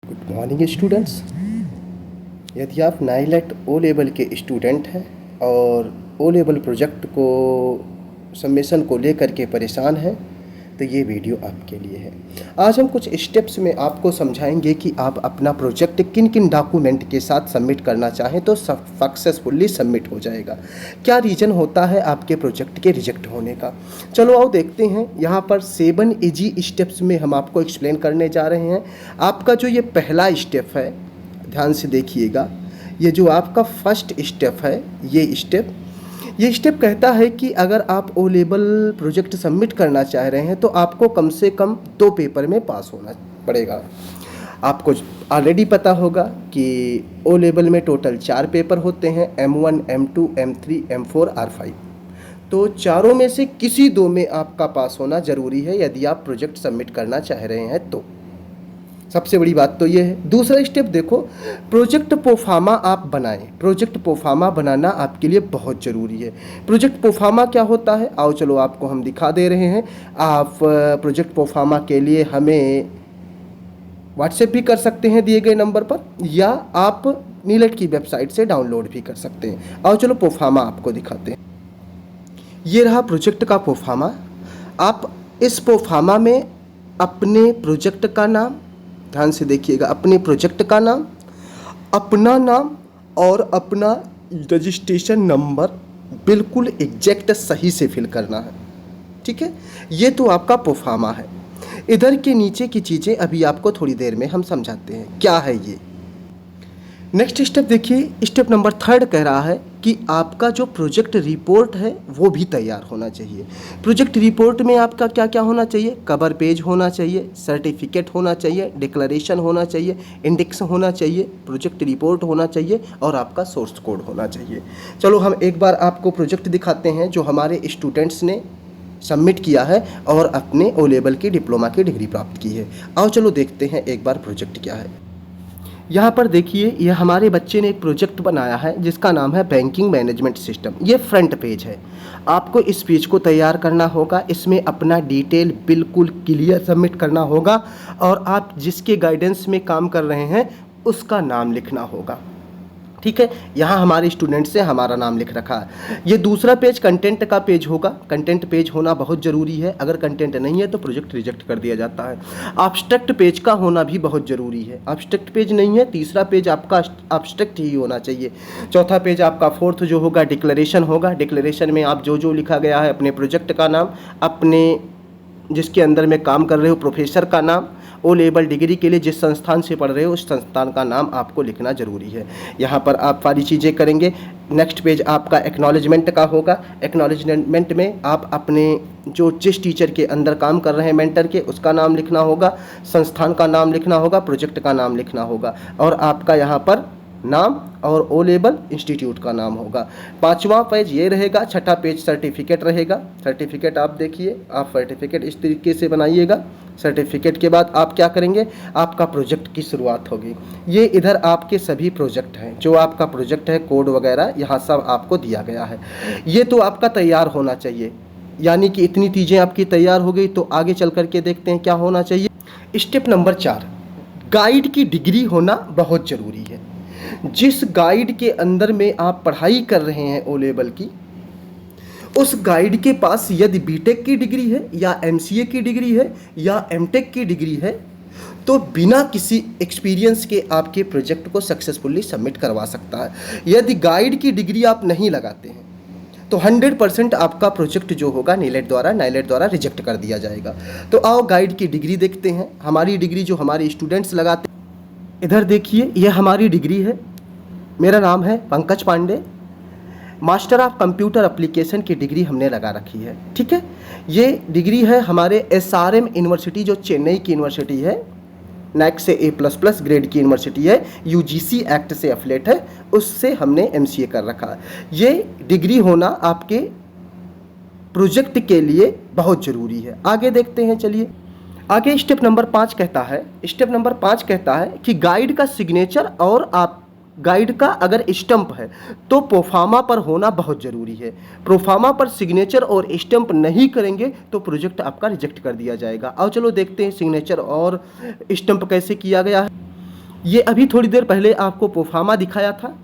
Good morning students. यदि आप NIELIT O level के स्टूडेंट हैं और ओ लेवल प्रोजेक्ट को सबमिशन को लेकर के परेशान हैं तो ये वीडियो आपके लिए है। आज हम कुछ स्टेप्स में आपको समझाएंगे कि आप अपना प्रोजेक्ट किन किन डॉक्यूमेंट के साथ सबमिट करना चाहें तो सक्सेसफुली सबमिट हो जाएगा। क्या रीज़न होता है आपके प्रोजेक्ट के रिजेक्ट होने का, चलो आओ देखते हैं। यहाँ पर 7 इजी स्टेप्स में हम आपको एक्सप्लेन करने जा रहे हैं। आपका जो ये पहला स्टेप है, ध्यान से देखिएगा, ये जो आपका फर्स्ट स्टेप है, ये स्टेप कहता है कि अगर आप ओ लेवल प्रोजेक्ट सबमिट करना चाह रहे हैं तो आपको कम से कम 2 पेपर में पास होना पड़ेगा। आपको ऑलरेडी पता होगा कि ओ लेवल में टोटल 4 पेपर होते हैं, M1, M2, M3, M4, R5। तो चारों में से किसी 2 में आपका पास होना ज़रूरी है यदि आप प्रोजेक्ट सबमिट करना चाह रहे हैं तो। सबसे बड़ी बात तो ये है। दूसरा स्टेप देखो, प्रोजेक्ट प्रोफार्मा आप बनाएं। प्रोजेक्ट प्रोफार्मा बनाना आपके लिए बहुत ज़रूरी है। प्रोजेक्ट प्रोफार्मा क्या होता है, आओ चलो आपको हम दिखा दे रहे हैं। आप प्रोजेक्ट प्रोफार्मा के लिए हमें व्हाट्सएप भी कर सकते हैं दिए गए नंबर पर, या आप नीलेट की वेबसाइट से डाउनलोड भी कर सकते हैं। आओ चलो प्रोफार्मा आपको दिखाते हैं। ये रहा प्रोजेक्ट का प्रोफार्मा। आप इस प्रोफार्मा में अपने प्रोजेक्ट का नाम, ध्यान से देखिएगा, अपने प्रोजेक्ट का नाम, अपना नाम और अपना रजिस्ट्रेशन नंबर बिल्कुल एग्जैक्ट सही से फिल करना है। ठीक है, ये तो आपका प्रोफार्मा है। इधर के नीचे की चीज़ें अभी आपको थोड़ी देर में हम समझाते हैं क्या है ये। नेक्स्ट स्टेप देखिए, स्टेप नंबर 3 कह रहा है कि आपका जो प्रोजेक्ट रिपोर्ट है वो भी तैयार होना चाहिए। प्रोजेक्ट रिपोर्ट में आपका क्या क्या होना चाहिए, कवर पेज होना चाहिए, सर्टिफिकेट होना चाहिए, डिक्लेरेशन होना चाहिए, इंडेक्स होना चाहिए, प्रोजेक्ट रिपोर्ट होना चाहिए और आपका सोर्स कोड होना चाहिए। चलो हम एक बार आपको प्रोजेक्ट दिखाते हैं जो हमारे स्टूडेंट्स ने सबमिट किया है और अपने ओ लेवल की डिप्लोमा की डिग्री प्राप्त की है। आओ चलो देखते हैं एक बार प्रोजेक्ट क्या है। यहाँ पर देखिए, यह हमारे बच्चे ने एक प्रोजेक्ट बनाया है जिसका नाम है बैंकिंग मैनेजमेंट सिस्टम। ये फ्रंट पेज है। आपको इस पेज को तैयार करना होगा, इसमें अपना डिटेल बिल्कुल क्लियर सबमिट करना होगा और आप जिसके गाइडेंस में काम कर रहे हैं उसका नाम लिखना होगा। ठीक है, यहाँ हमारे स्टूडेंट्स से हमारा नाम लिख रखा है। ये दूसरा पेज कंटेंट का पेज होगा। कंटेंट पेज होना बहुत ज़रूरी है। अगर कंटेंट नहीं है तो प्रोजेक्ट रिजेक्ट कर दिया जाता है। एब्स्ट्रैक्ट पेज का होना भी बहुत ज़रूरी है। एब्स्ट्रैक्ट पेज नहीं है, तीसरा पेज आपका एब्स्ट्रैक्ट ही होना चाहिए। चौथा पेज आपका, फोर्थ जो होगा डिक्लेरेशन होगा। डिक्लेरेशन में आप जो लिखा गया है, अपने प्रोजेक्ट का नाम, अपने जिसके अंदर में काम कर रहे हो प्रोफेसर का नाम, ओ लेवल डिग्री के लिए जिस संस्थान से पढ़ रहे हो उस संस्थान का नाम आपको लिखना ज़रूरी है। यहाँ पर आप सारी चीज़ें करेंगे। नेक्स्ट पेज आपका एक्नॉलेजमेंट का होगा। एक्नॉलेजमेंट में आप अपने जो जिस टीचर के अंदर काम कर रहे हैं मेंटर के, उसका नाम लिखना होगा, संस्थान का नाम लिखना होगा, प्रोजेक्ट का नाम लिखना होगा और आपका यहाँ पर नाम और ओ लेवल इंस्टीट्यूट का नाम होगा। 5वां पेज ये रहेगा। 6ठा पेज सर्टिफिकेट रहेगा। सर्टिफिकेट आप देखिए, आप सर्टिफिकेट इस तरीके से बनाइएगा। सर्टिफिकेट के बाद आप क्या करेंगे, आपका प्रोजेक्ट की शुरुआत होगी। ये इधर आपके सभी प्रोजेक्ट हैं, जो आपका प्रोजेक्ट है, कोड वगैरह यहाँ सब आपको दिया गया है। ये तो आपका तैयार होना चाहिए, यानी कि इतनी चीज़ें आपकी तैयार हो गई। तो आगे चल करके देखते हैं क्या होना चाहिए। स्टेप नंबर 4, गाइड की डिग्री होना बहुत ज़रूरी है। जिस गाइड के अंदर में आप पढ़ाई कर रहे हैं ओ लेवल की, उस गाइड के पास यदि बीटेक की डिग्री है या एमसीए की डिग्री है या एमटेक की डिग्री है तो बिना किसी एक्सपीरियंस के आपके प्रोजेक्ट को सक्सेसफुली सबमिट करवा सकता है। यदि गाइड की डिग्री आप नहीं लगाते हैं तो 100% आपका प्रोजेक्ट जो होगा नाइलेट द्वारा रिजेक्ट कर दिया जाएगा। तो आओ गाइड की डिग्री देखते हैं। हमारी डिग्री जो हमारे स्टूडेंट्स लगाते हैं, इधर देखिए, यह हमारी डिग्री है। मेरा नाम है Pankaj Pande, master of computer application की डिग्री हमने लगा रखी है। ठीक है, ये डिग्री है हमारे SRM यूनिवर्सिटी जो चेन्नई की यूनिवर्सिटी है, नैक से A++ ग्रेड की यूनिवर्सिटी है, UGC एक्ट से एफिलेट है, उससे हमने MCA कर रखा है। ये डिग्री होना आपके प्रोजेक्ट के लिए बहुत ज़रूरी है। आगे देखते हैं, चलिए आगे। स्टेप नंबर 5 कहता है कि गाइड का सिग्नेचर और आप गाइड का अगर स्टंप है तो प्रोफार्मा पर होना बहुत ज़रूरी है। प्रोफार्मा पर सिग्नेचर और स्टंप नहीं करेंगे तो प्रोजेक्ट आपका रिजेक्ट कर दिया जाएगा। आओ चलो देखते हैं सिग्नेचर और स्टंप कैसे किया गया है। ये अभी थोड़ी देर पहले आपको प्रोफार्मा दिखाया था,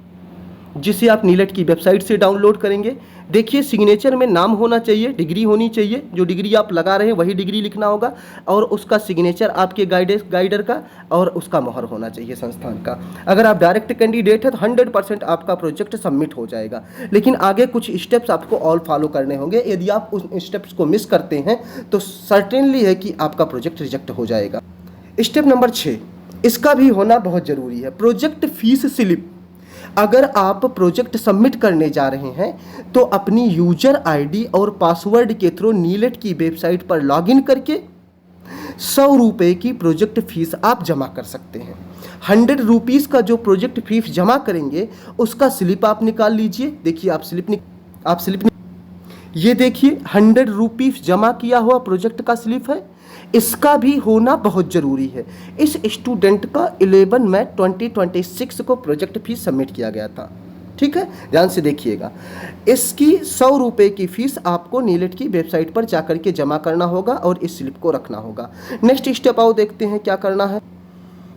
जिसे आप नीलेट की वेबसाइट से डाउनलोड करेंगे। देखिए सिग्नेचर में नाम होना चाहिए, डिग्री होनी चाहिए, जो डिग्री आप लगा रहे हैं वही डिग्री लिखना होगा, और उसका सिग्नेचर आपके गाइडर का और उसका मोहर होना चाहिए संस्थान का। अगर आप डायरेक्ट कैंडिडेट है तो 100% आपका प्रोजेक्ट सबमिट हो जाएगा। लेकिन आगे कुछ स्टेप्स आपको और फॉलो करने होंगे। यदि आप उन स्टेप्स को मिस करते हैं तो सर्टेनली है कि आपका प्रोजेक्ट रिजेक्ट हो जाएगा। स्टेप नंबर 6, इसका भी होना बहुत ज़रूरी है, प्रोजेक्ट फीस स्लिप। अगर आप प्रोजेक्ट सबमिट करने जा रहे हैं तो अपनी यूजर आईडी और पासवर्ड के थ्रू नीलेट की वेबसाइट पर लॉगिन करके 100 रुपये की प्रोजेक्ट फीस आप जमा कर सकते हैं। 100 रुपीज़ का जो प्रोजेक्ट फीस जमा करेंगे उसका स्लिप आप निकाल लीजिए। देखिए आप स्लिप ये देखिए 100 रुपीज़ जमा किया हुआ प्रोजेक्ट का स्लिप है, इसका भी होना बहुत ज़रूरी है। इस स्टूडेंट का 11 मई 2026 को प्रोजेक्ट फीस सबमिट किया गया था। ठीक है, ध्यान से देखिएगा। इसकी 100 रुपये की फ़ीस आपको नीलेट की वेबसाइट पर जाकर के जमा करना होगा और इस स्लिप को रखना होगा। नेक्स्ट स्टेप आओ देखते हैं क्या करना है।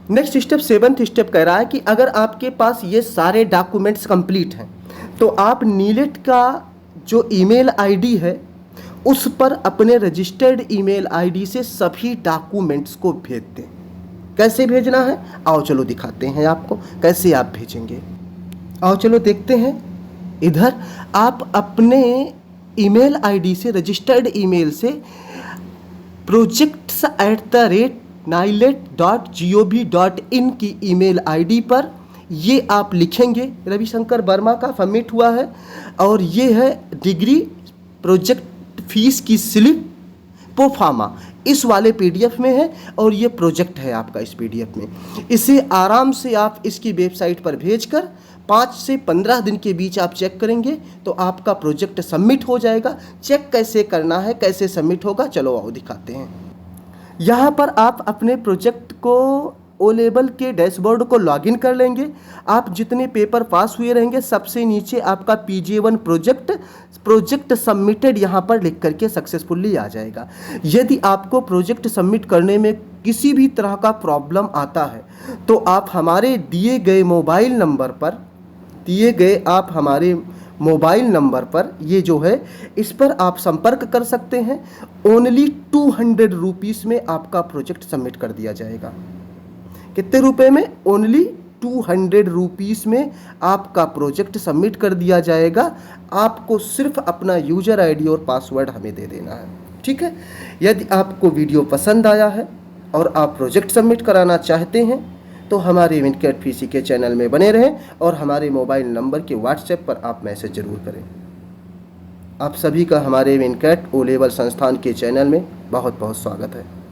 नेक्स्ट स्टेप 7th स्टेप कह रहा है कि अगर आपके पास ये सारे डॉक्यूमेंट्स कंप्लीट हैं तो आप नीलेट का जो ईमेल आईडी है उस पर अपने रजिस्टर्ड ईमेल आईडी से सभी डॉक्यूमेंट्स को भेज दें। कैसे भेजना है आओ चलो दिखाते हैं आपको कैसे आप भेजेंगे। आओ चलो देखते हैं। इधर आप अपने ईमेल आईडी से, रजिस्टर्ड ईमेल से projects@nilet.gov.in की ईमेल आईडी पर ये आप लिखेंगे, रविशंकर वर्मा का सबमिट हुआ है और ये है डिग्री, प्रोजेक्ट फीस की स्लिप, प्रोफार्मा इस वाले पीडीएफ में है और ये प्रोजेक्ट है आपका इस पीडीएफ में। इसे आराम से आप इसकी वेबसाइट पर भेजकर 5 से 15 दिन के बीच आप चेक करेंगे तो आपका प्रोजेक्ट सबमिट हो जाएगा। चेक कैसे करना है, कैसे सबमिट होगा, चलो आओ दिखाते हैं। यहाँ पर आप अपने प्रोजेक्ट को ओ लेवल के डैशबोर्ड को लॉगिन कर लेंगे। आप जितने पेपर पास हुए रहेंगे सबसे नीचे आपका PG1 प्रोजेक्ट सबमिटेड यहाँ पर लिख करके सक्सेसफुली आ जाएगा। यदि आपको प्रोजेक्ट सबमिट करने में किसी भी तरह का प्रॉब्लम आता है तो आप हमारे दिए गए मोबाइल नंबर पर ये जो है इस पर आप संपर्क कर सकते हैं। ओनली 200 रुपीज़ में आपका प्रोजेक्ट सबमिट कर दिया जाएगा। कितने रुपए में? ओनली 200 रुपीज़ में आपका प्रोजेक्ट सबमिट कर दिया जाएगा। आपको सिर्फ अपना यूजर आईडी और पासवर्ड हमें दे देना है। ठीक है, यदि आपको वीडियो पसंद आया है और आप प्रोजेक्ट सबमिट कराना चाहते हैं तो हमारे विनकैट पीसी के चैनल में बने रहें और हमारे मोबाइल नंबर के व्हाट्सएप पर आप मैसेज ज़रूर करें। आप सभी का हमारे विनकैट ओ लेवल संस्थान के चैनल में बहुत बहुत स्वागत है।